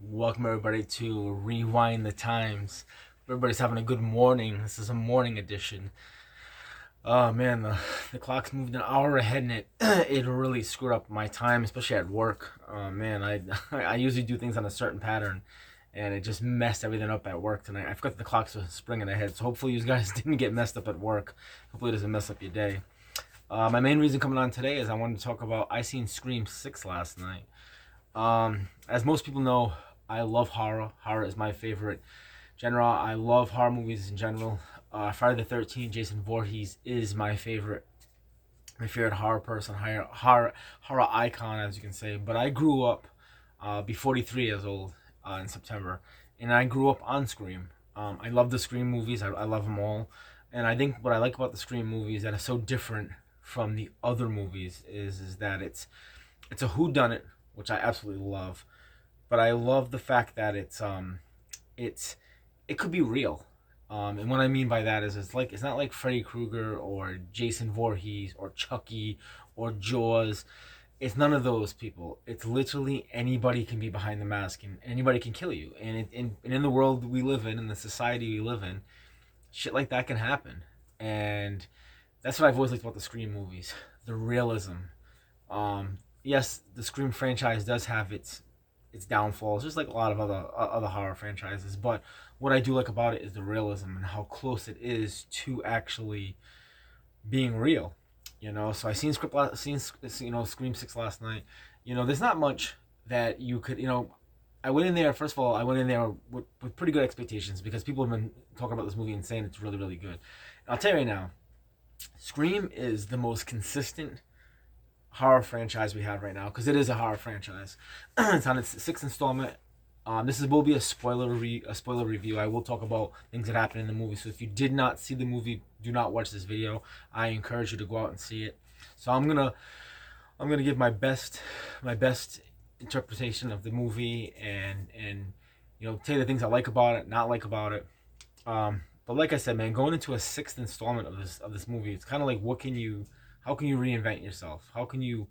Welcome everybody to Rewind the Times. Everybody's having a good morning. This is a morning edition. Oh man, the clock's moved an hour ahead and it really screwed up my time, especially at work. Oh man, I usually do things on a certain pattern, and it just messed everything up at work tonight. I forgot the clocks were springing ahead, so hopefully you guys didn't get messed up at work. Hopefully it doesn't mess up your day. My main reason coming on today is I wanted to talk about I seen Scream 6 last night. As most people know, I love horror. Horror is my favorite genre. I love horror movies in general. Friday the 13th, Jason Voorhees is my favorite horror person, horror icon, as you can say. But I grew up, be 43 years old in September, and I grew up on Scream. I love the Scream movies. I love them all, and I think what I like about the Scream movies that is so different from the other movies is that it's a whodunit, which I absolutely love, but I love the fact that it's it could be real. And what I mean by that is it's not like Freddy Krueger or Jason Voorhees or Chucky or Jaws. It's none of those people. It's literally anybody can be behind the mask and anybody can kill you. And in the world we live in the society we live in, shit like that can happen. And that's what I've always liked about the Scream movies, the realism. Yes, the Scream franchise does have its downfalls, just like a lot of other horror franchises. But what I do like about it is the realism and how close it is to actually being real. So I seen Scream 6 last night. There's not much that you could. I went in there. First of all, I went in there with pretty good expectations because people have been talking about this movie and saying it's really really good. And I'll tell you right now, Scream is the most consistent horror franchise we have right now because it is a horror franchise. It's on its sixth installment. Will be a spoiler review. I will talk about things that happen in the movie. So if you did not see the movie, do not watch this video. I encourage you to go out and see it. So I'm gonna give my best interpretation of the movie and tell you the things I like about it, not like about it. But like I said, man, going into a sixth installment of this movie, it's kind of like how can you reinvent yourself? How can you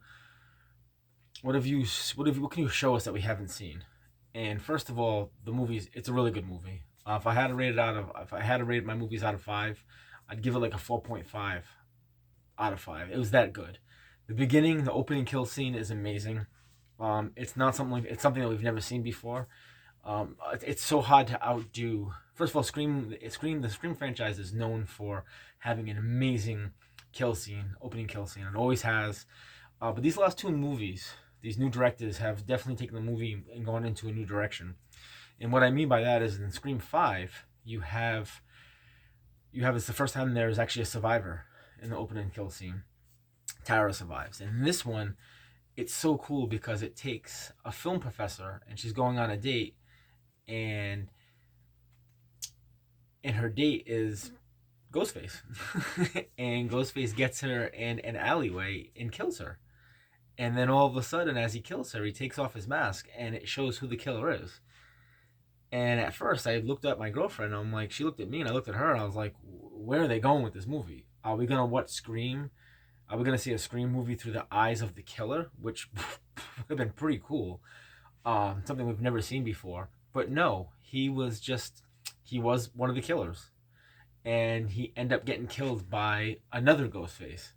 what can you show us that we haven't seen? And first of all, it's a really good movie. If I had to rate my movies out of 5, I'd give it like a 4.5 out of 5. It was that good. The opening kill scene is amazing. It's something that we've never seen before. It's so hard to outdo. First of all, the Scream franchise is known for having an amazing opening kill scene. It always has. But these last two movies, these new directors have definitely taken the movie and gone into a new direction. And what I mean by that is in Scream 5, it's the first time there's actually a survivor in the opening kill scene. Tara survives. And in this one, it's so cool because it takes a film professor and she's going on a date, and her date is Ghostface. And Ghostface gets her in an alleyway and kills her. And then all of a sudden, as he kills her, he takes off his mask and it shows who the killer is. And at first, I looked at my girlfriend. I'm like, she looked at me and I looked at her and I was like, where are they going with this movie? Are we going to watch Scream? Are we going to see a Scream movie through the eyes of the killer? Which would have been pretty cool. Something we've never seen before. But no, he was one of the killers. And he ended up getting killed by another Ghostface.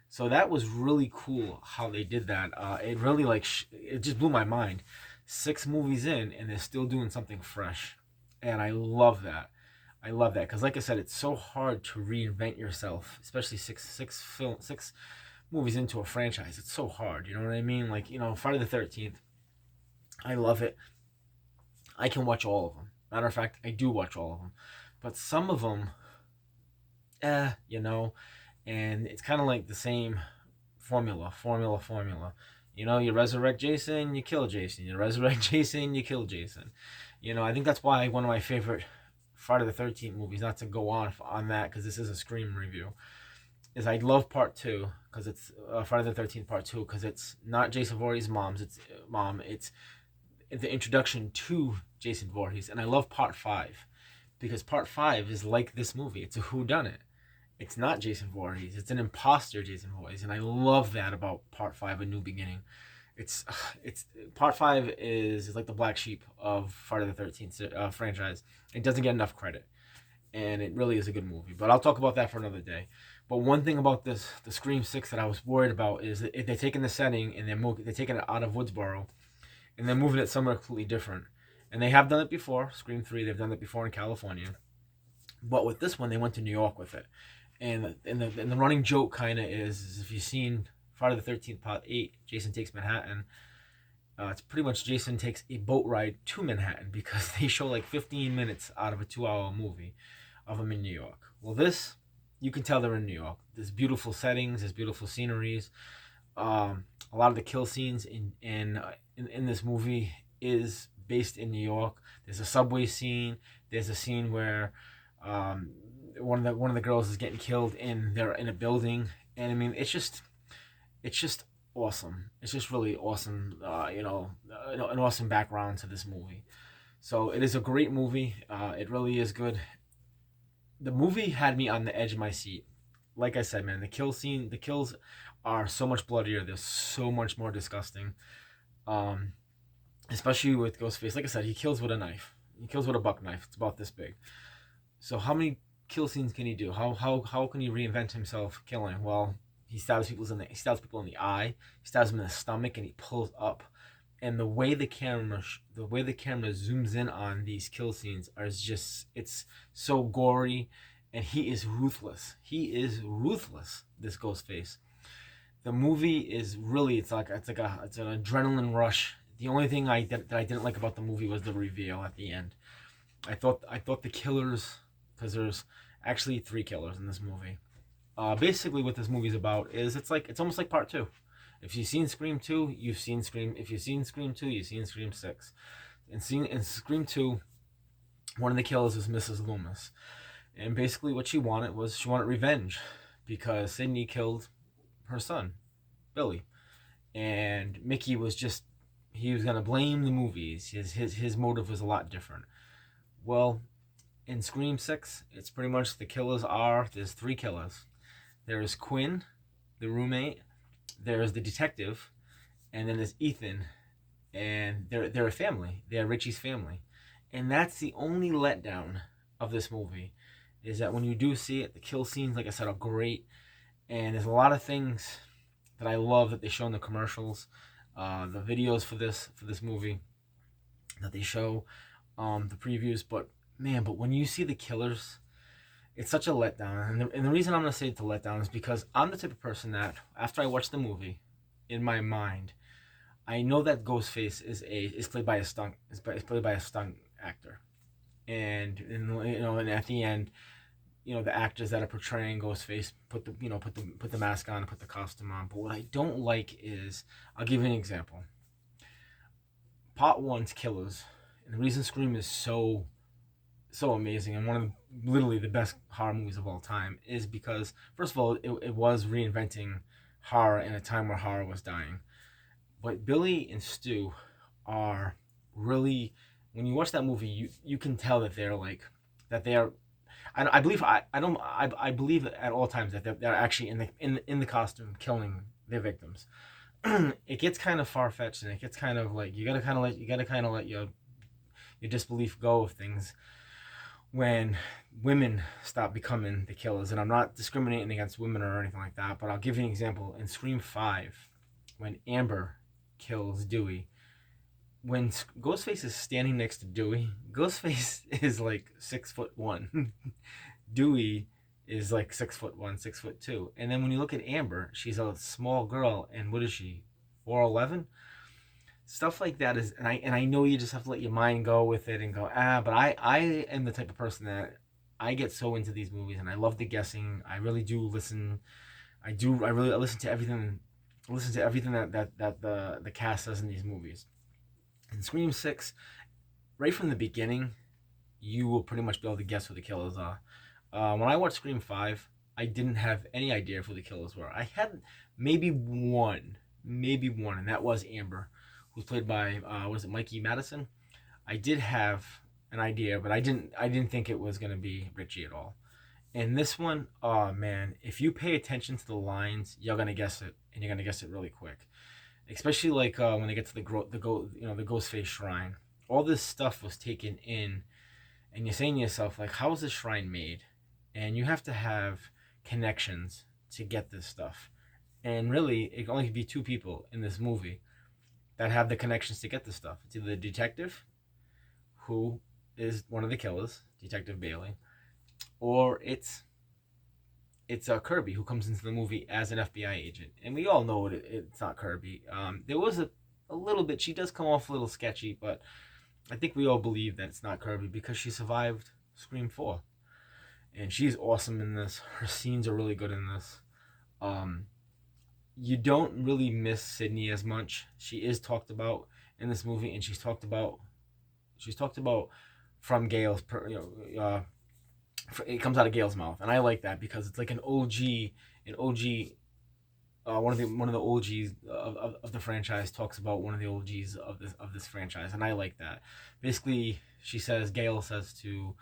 So that was really cool how they did that. It really it just blew my mind. 6 movies in and they're still doing something fresh, and I love that. I love that because, like I said, it's so hard to reinvent yourself, especially six movies into a franchise. It's so hard. You know what I mean? Like Friday the 13th. I love it. I can watch all of them. Matter of fact, I do watch all of them, but some of them, and it's kind of like the same formula. You resurrect Jason, you kill Jason. You resurrect Jason, you kill Jason. I think that's why one of my favorite Friday the 13th movies, not to go on that because this is a Scream review, is I love part 2 because it's Friday the 13th part 2 because it's not Jason Voorhees' mom. It's the introduction to Jason Voorhees, and I love part 5 because part 5 is like this movie. It's a whodunit. It's not Jason Voorhees. It's an imposter Jason Voorhees, and I love that about part 5, A New Beginning. It's it's part five is like the black sheep of Friday the 13th franchise. It doesn't get enough credit, and it really is a good movie. But I'll talk about that for another day. But one thing about the Scream Six that I was worried about is that if they're taking the setting and they're taking it out of Woodsboro and they're moving it somewhere completely different. And they have done it before. Scream 3, they've done it before in California. But with this one, they went to New York with it. And the running joke kind of is if you've seen Friday the 13th Part 8, Jason Takes Manhattan, it's pretty much Jason takes a boat ride to Manhattan because they show like 15 minutes out of a 2-hour movie of them in New York. Well, this, you can tell they're in New York. There's beautiful settings, there's beautiful sceneries. A lot of the kill scenes in this movie is based in New York. There's a subway scene. There's a scene where one of the girls is getting killed and they're in a building. And I mean, it's just awesome. It's just really awesome. An awesome background to this movie. So it is a great movie. It really is good. The movie had me on the edge of my seat. Like I said, man, the kills are so much bloodier. They're so much more disgusting. Especially with Ghostface. Like I said, he kills with a knife. He kills with a buck knife. It's about this big. So how many kill scenes can he do? How can he reinvent himself killing? Well, he stabs people in the eye. He stabs them in the stomach, and he pulls up. And the way the camera zooms in on these kill scenes it's so gory, and he is ruthless. This Ghostface. The movie is really it's an adrenaline rush. The only thing that I didn't like about the movie was the reveal at the end. I thought the killers, because there's actually 3 killers in this movie. Basically, what this movie's about is it's almost like part 2. If you've seen Scream 2, you've seen Scream. If you've seen Scream 2, you've seen Scream 6. In Scream 2, one of the killers was Mrs. Loomis, and basically what she wanted revenge because Sidney killed her son, Billy, and Mickey he was gonna blame the movies. His motive was a lot different. Well, in Scream 6, it's pretty much there's 3 killers. There's Quinn, the roommate, there's the detective, and then there's Ethan, and they're a family. They're Richie's family. And that's the only letdown of this movie, is that when you do see it, the kill scenes, like I said, are great. And there's a lot of things that I love that they show in the commercials, the videos for this movie that they show, the previews. But when you see the killers, it's such a letdown. And the reason I'm going to say it's a letdown is because I'm the type of person that, after I watch the movie, in my mind, I know that Ghostface is played by a stunt actor, and at the end, the actors that are portraying Ghostface put the mask on and put the costume on. But what I don't like is, I'll give you an example. Part 1's killers, and the reason Scream is so amazing and one of literally the best horror movies of all time is because, first of all, it was reinventing horror in a time where horror was dying. But Billy and Stu are really, when you watch that movie, you can tell that they are. I believe I believe at all times that they're actually in the costume killing their victims. It gets kind of far fetched, and it gets kind of like you gotta kind of let your disbelief go of things when women stop becoming the killers. And I'm not discriminating against women or anything like that, but I'll give you an example. In Scream 5, when Amber kills Dewey, when Ghostface is standing next to Dewey, Ghostface is like 6'1". Dewey is like 6'1", 6'2". And then when you look at Amber, she's a small girl, and what is she, 4'11"? Stuff like that is, and I know you just have to let your mind go with it and go, but I am the type of person that I get so into these movies, and I love the guessing. I really do listen. I listen to everything. That the cast says in these movies. In Scream 6, right from the beginning, you will pretty much be able to guess who the killers are. When I watched Scream 5, I didn't have any idea who the killers were. I had maybe one, and that was Amber, who's played by was it Mikey Madison? I did have an idea, but I didn't think it was gonna be Richie at all. And this one, oh man, if you pay attention to the lines, you're gonna guess it, and you're gonna guess it really quick. especially like when they get to the Ghostface shrine. All this stuff was taken in, and you're saying to yourself like, how is this shrine made? And you have to have connections to get this stuff. And really, it can only be two people in this movie that have the connections to get this stuff. It's either the detective, who is one of the killers, Detective Bailey, or it's Kirby, who comes into the movie as an FBI agent, and we all know it's not Kirby. There was a little bit. She does come off a little sketchy, but I think we all believe that it's not Kirby because she survived Scream 4, and she's awesome in this. Her scenes are really good in this. Um, you don't really miss Sydney as much. She is talked about in this movie, and she's talked about from Gale's, it comes out of Gale's mouth, and I like that because it's like an OG. One of the OGs of the franchise talks about one of the OGs of this franchise, and I like that. Basically, Gale says to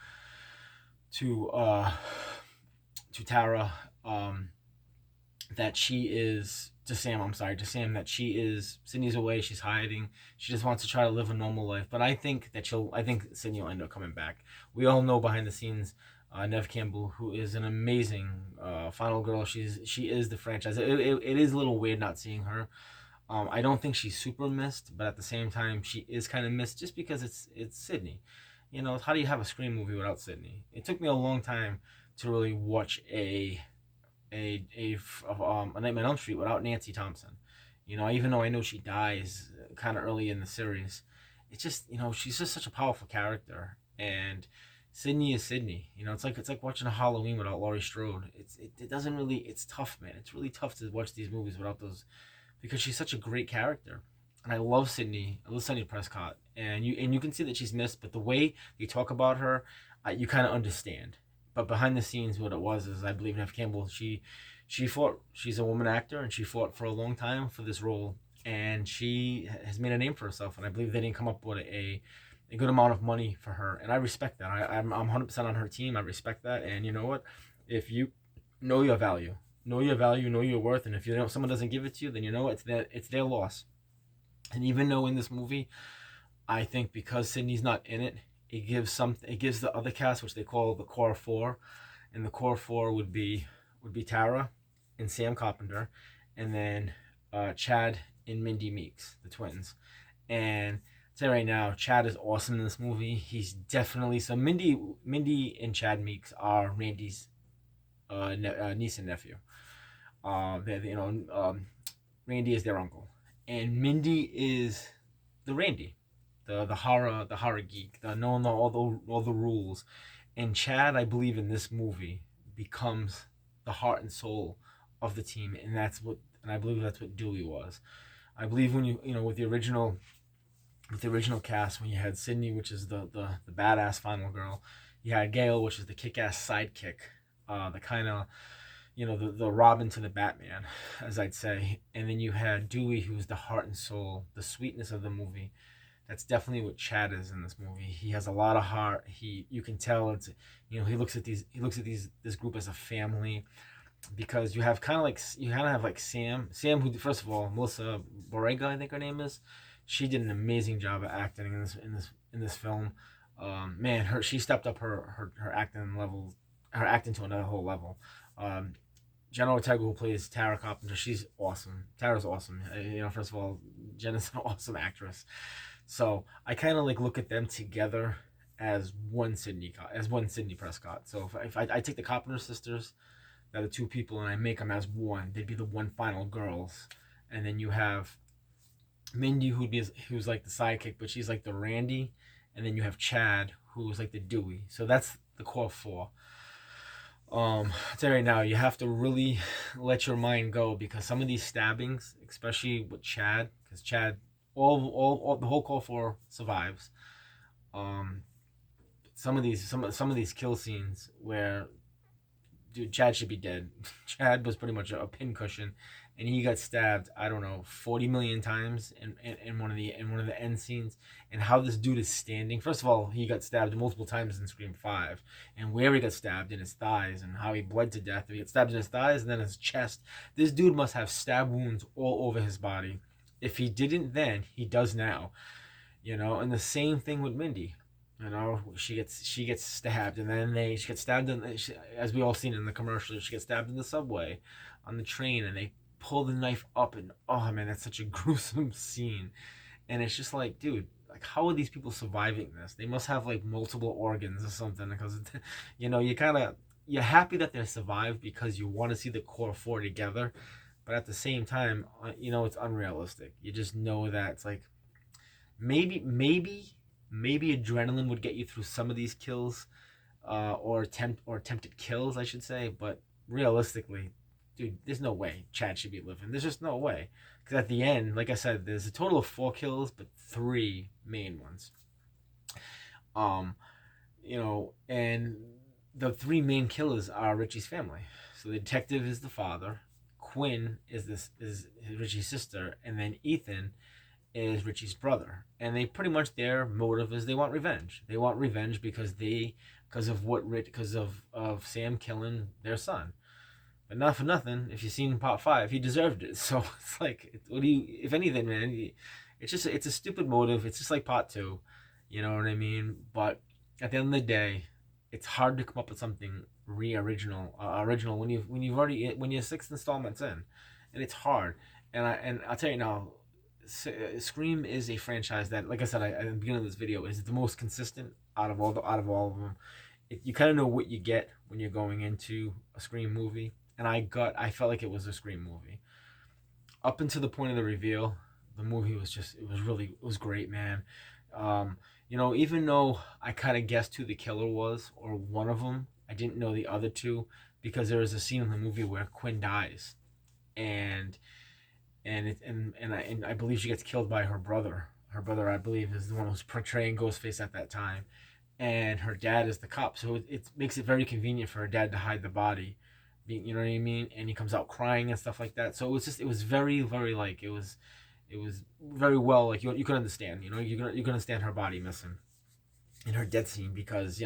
uh to Tara, that she is to Sam. I'm sorry, to Sam, that Sydney's away. She's hiding. She just wants to try to live a normal life. But I think Sydney will end up coming back. We all know behind the scenes, Neve Campbell, who is an amazing final girl. She is the franchise. It is a little weird not seeing her. I don't think she's super missed, but at the same time, she is kind of missed just because it's Sydney. How do you have a Scream movie without Sydney? It took me a long time to really watch a Nightmare on Elm Street without Nancy Thompson. Even though I know she dies kind of early in the series, it's just she's just such a powerful character, and Sydney is Sydney. It's like watching a Halloween without Laurie Strode. It doesn't really. It's tough, man. It's really tough to watch these movies without those, because she's such a great character. And I love Sydney. I love Sydney Prescott, and you can see that she's missed, but the way they talk about her, you kind of understand. But behind the scenes, what it was is, I believe Neve Campbell, she fought. She's a woman actor, and she fought for a long time for this role, and she has made a name for herself. And I believe they didn't come up with a good amount of money for her, and I respect that. I'm 100% on her team. I respect that, and you know what? If you know your value, know your worth, and if someone doesn't give it to you, then it's their loss. And even though in this movie, I think because Sydney's not in it, it gives the other cast, which they call the core four, and the core four would be Tara and Sam Carpenter, and then Chad and Mindy Meeks, the twins. And I'll tell you right now, Chad is awesome in this movie. He's definitely so. Mindy and Chad Meeks are Randy's niece and nephew. Randy is their uncle, and Mindy is the Randy, the horror geek, the knowing all the rules. And Chad, I believe, in this movie becomes the heart and soul of the team, and I believe that's what Dewey was. I believe when with the original cast, when you had Sydney, which is the badass final girl, you had Gale, which is the kick-ass sidekick, the kind of the Robin to the Batman, as I'd say. And then you had Dewey, who's the heart and soul, the sweetness of the movie. That's definitely what Chad is in this movie. He has a lot of heart. You can tell he looks at this group as a family, because you have like Sam, who, first of all, Melissa Borrega, I think her name is. She did an amazing job of acting in this film. Man, she stepped up her acting level, her acting to another whole level. Um, Jenna Ortega, who plays Tara Carpenter, she's awesome. Tara's awesome. First of all, Jenna's an awesome actress. So I kind of like look at them together as one Sydney Prescott. So if I take the Carpenter sisters, that are two people, and I make them as one, they'd be the one final girls. And then you have Mindy, who's like the sidekick, but she's like the Randy. And then you have Chad, who's like the Dewey. So that's the core four. I'll tell you right now, you have to really let your mind go, because some of these stabbings, especially with Chad, because Chad, all the whole core four survives. Um, some of these kill scenes where, dude, Chad should be dead. Chad was pretty much a pincushion, and he got stabbed, I don't know, 40 million times in one of the end scenes. And how this dude is standing. First of all, he got stabbed multiple times in Scream 5, and where he got stabbed in his thighs, and how he bled to death. He got stabbed in his thighs and then his chest. This dude must have stab wounds all over his body. If he didn't then, he does now. And the same thing with Mindy. She gets stabbed, and then she gets stabbed as we all seen in the commercial. She gets stabbed in the subway, on the train, and they pull the knife up, and oh man, that's such a gruesome scene. And it's just like, dude, like how are these people surviving this? They must have like multiple organs or something, because you're happy that they survived because you want to see the core four together, but at the same time, it's unrealistic. You just know that it's like maybe adrenaline would get you through some of these kills, or attempted kills, I should say. But realistically, dude, there's no way Chad should be living. There's just no way. Because at the end, like I said, there's a total of 4 kills, but 3 main ones. Um, and the 3 main killers are Richie's family. So the detective is the father, Quinn is Richie's sister, and then Ethan is Richie's brother. And they pretty much, their motive is they want revenge. They want revenge because of Sam killing their son. But not for nothing, if you've seen part 5, he deserved it. So it's like, what do you, if anything, man, it's a stupid motive. It's just like part 2. You know what I mean? But at the end of the day, it's hard to come up with something original when you're 6 installments in, and it's hard. And I'll tell you now, Scream is a franchise that, like I said, at the beginning of this video, is the most consistent out of all of them. You kind of know what you get when you're going into a Scream movie, and I felt like it was a Scream movie up until the point of the reveal. The movie was great, man. Even though I kind of guessed who the killer was, or one of them, I didn't know the other two, because there was a scene in the movie where Quinn dies, and I believe she gets killed by her brother. Her brother, I believe, is the one who's portraying Ghostface at that time, and her dad is the cop. So it makes it very convenient for her dad to hide the body, you know what I mean? And he comes out crying and stuff like that. So it was very, very, like, it was very well, like, you could understand, you can understand her body missing in her death scene, because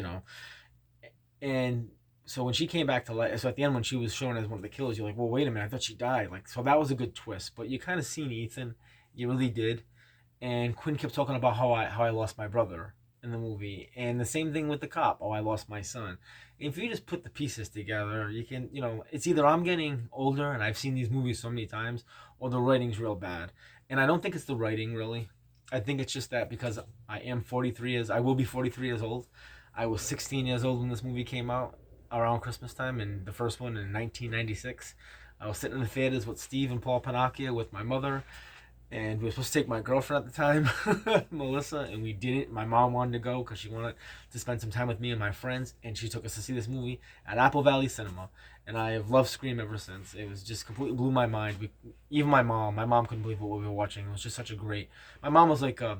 and so when she came back to life, so at the end when she was shown as one of the killers, you're like, well, wait a minute, I thought she died. Like, so that was a good twist. But you kind of seen Ethan, you really did. And Quinn kept talking about how I lost my brother in the movie, and the same thing with the cop. Oh, I lost my son. If you just put the pieces together, you can, it's either I'm getting older and I've seen these movies so many times, or the writing's real bad. And I don't think it's the writing, really. I think it's just that because I will be 43 years old. I was 16 years old when this movie came out, around Christmas time, and the first one in 1996. I was sitting in the theaters with Steve and Paul Panacchia with my mother, and we were supposed to take my girlfriend at the time, Melissa, and we didn't. My mom wanted to go because she wanted to spend some time with me and my friends, and she took us to see this movie at Apple Valley Cinema. And I have loved Scream ever since. It was just completely blew my mind. Even my mom couldn't believe what we were watching. It was just such a great. My mom was like a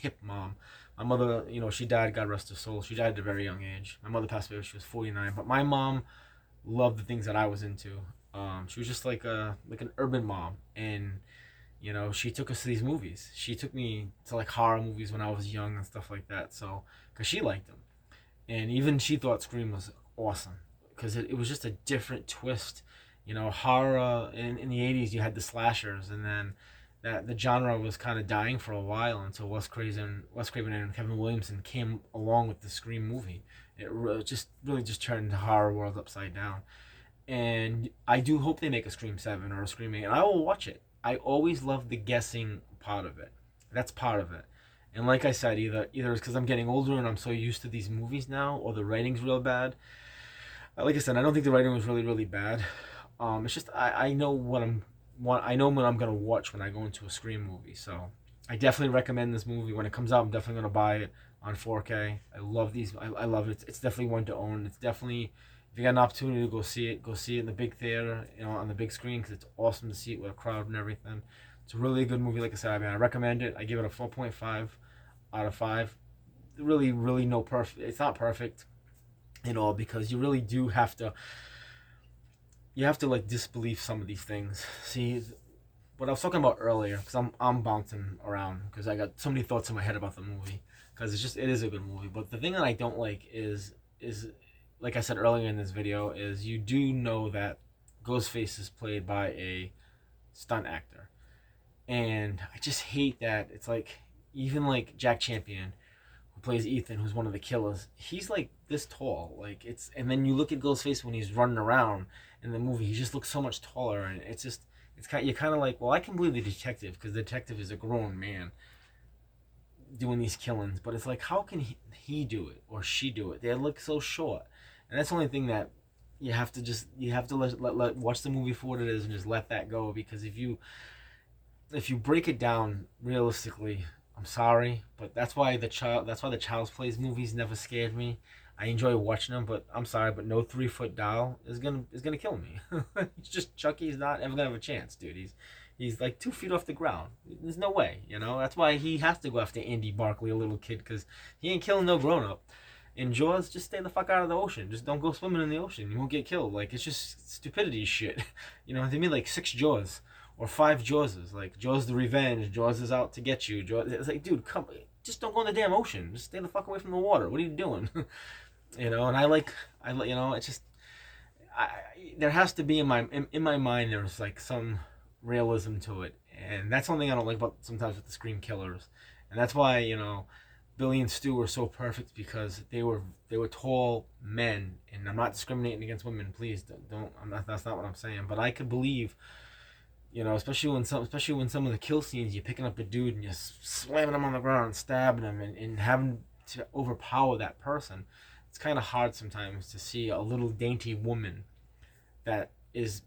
hip mom. My mother, she died. God rest her soul. She died at a very young age. My mother passed away when she was 49. But my mom loved the things that I was into. She was just like an urban mom, and she took us to these movies. She took me to like horror movies when I was young and stuff like that. So, because she liked them, and even she thought Scream was awesome because it was just a different twist. Horror in the '80s, you had the slashers, and then that the genre was kind of dying for a while until Wes Craven and Kevin Williamson came along with the Scream movie. It really just turned the horror world upside down. And I do hope they make a Scream 7 or a Scream 8, and I will watch it. I always love the guessing part of it. That's part of it. And like I said, either it's because I'm getting older and I'm so used to these movies now, or the writing's real bad. Like I said, I don't think the writing was really, really bad. It's just I know I know what I'm gonna watch when I go into a Scream movie. So I definitely recommend this movie. When it comes out, I'm definitely gonna buy it on 4K. I love these. I love it. It's definitely one to own. It's definitely, if you got an opportunity to go see it in the big theater, on the big screen, because it's awesome to see it with a crowd and everything. It's a really good movie. Like I said, I recommend it. I give it a 4.5 out of 5. Really, really no perfect. It's not perfect, because you really do have to. You have to like disbelieve some of these things. See, what I was talking about earlier, because I'm bouncing around because I got so many thoughts in my head about the movie, because it is a good movie. But the thing that I don't like is like I said earlier in this video, is you do know that Ghostface is played by a stunt actor. And I just hate that. It's like, even like Jack Champion, who plays Ethan, who's one of the killers, he's like this tall. Like, it's, and then you look at Ghostface when he's running around in the movie, he just looks so much taller, and it's just, it's kind, you're kind of like, well, I can believe the detective because the detective is a grown man doing these killings, but it's like, how can he do it or she do it? They look so short, and that's the only thing that you have to let watch the movie for what it is and just let that go. Because if you break it down realistically, I'm sorry, but that's why the Child's Plays movies never scared me. I enjoy watching them, but I'm sorry, but no 3 foot doll is gonna kill me. It's just Chucky's not ever gonna have a chance, dude. He's like 2 feet off the ground. There's no way, you know. That's why he has to go after Andy Barkley, a little kid, because he ain't killing no grown up. In Jaws, just stay the fuck out of the ocean. Just don't go swimming in the ocean. You won't get killed. Like, it's just stupidity shit. You know, they made like 6 Jaws or 5 Jawses. Like, Jaws the Revenge, Jaws is out to get you. Jaws, it's like, dude, come, just don't go in the damn ocean. Just stay the fuck away from the water. What are you doing? You know, and you know, it's just, I, there has to be in my mind. There's like some realism to it, and that's something I don't like about sometimes with the Scream killers, and that's why, you know, Billy and Stu were so perfect, because they were tall men, and I'm not discriminating against women. Please don't. I'm not. That's not what I'm saying. But I could believe, you know, especially when some of the kill scenes, you're picking up a dude and you're slamming him on the ground and stabbing him, and having to overpower that person. It's kind of hard sometimes to see a little dainty woman that is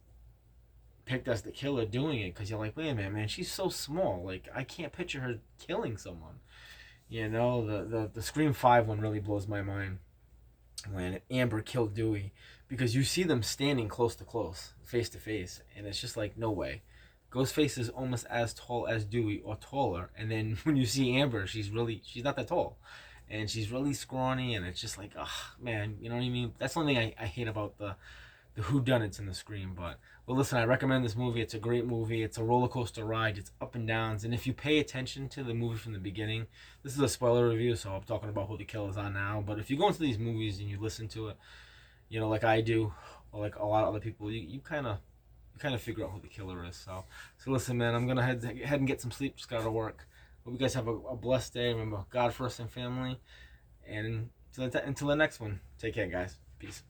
picked as the killer doing it, because you're like, wait a minute, man, she's so small. Like, I can't picture her killing someone. You know, the Scream 5 one really blows my mind, when Amber killed Dewey, because you see them standing close to close, face to face, and it's just like, no way. Ghostface is almost as tall as Dewey, or taller, and then when you see Amber, she's not that tall, and she's really scrawny, and it's just like, ugh, man, you know what I mean? That's the only thing I hate about the whodunits in the Scream. But well, listen, I recommend this movie. It's a great movie. It's a roller coaster ride. It's up and downs, and if you pay attention to the movie from the beginning, this is a spoiler review, so I'm talking about who the killers are now. But if you go into these movies and you listen to it, you know, like I do, or like a lot of other people, you kind of figure out who the killer is. So listen, man, I'm gonna head and get some sleep. Just gotta work. Hope you guys have a blessed day. Remember, God first and family. And until the next one, take care, guys. Peace.